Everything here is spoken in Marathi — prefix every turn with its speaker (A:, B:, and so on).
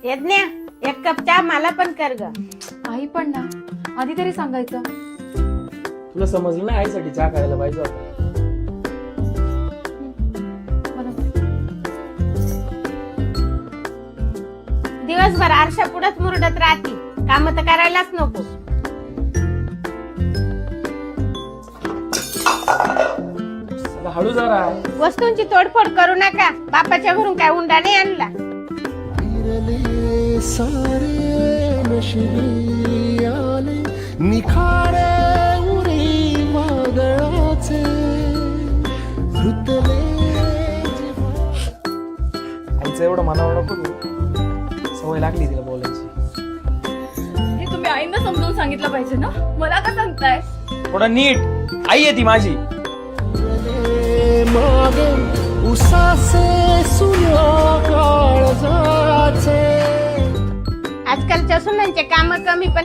A: यज्ञ एक कप चहा मला पण कर ग.
B: आई पण ना, आधी तरी सांगायचं.
C: तुला समजलं ना, आईसाठी चहा करायला पाहिजे होता.
A: दिवसभर आरशा पुढंच मुरडत राहती, काम तर करायलाच नको.
C: हळू जरा.
A: वस्तूंची तोडफोड करू नका. बापाच्या घरून काय उंडा नाही आणला.
D: सारे नशिबी आले निखारे उरी वादळाचे धुतले.
C: आईचं एवढं मनावर नको घेऊ. सवय लागली तिला बोलायची.
B: हे तुम्ही आईंना समजावून सांगितलं पाहिजे ना, मला का सांगताय?
C: थोडं नीट. आई आहे ती माझी.
D: मागे उसासे सूर्य काळजाचे.
A: आजकालच्या सुनांचे काम कमी पण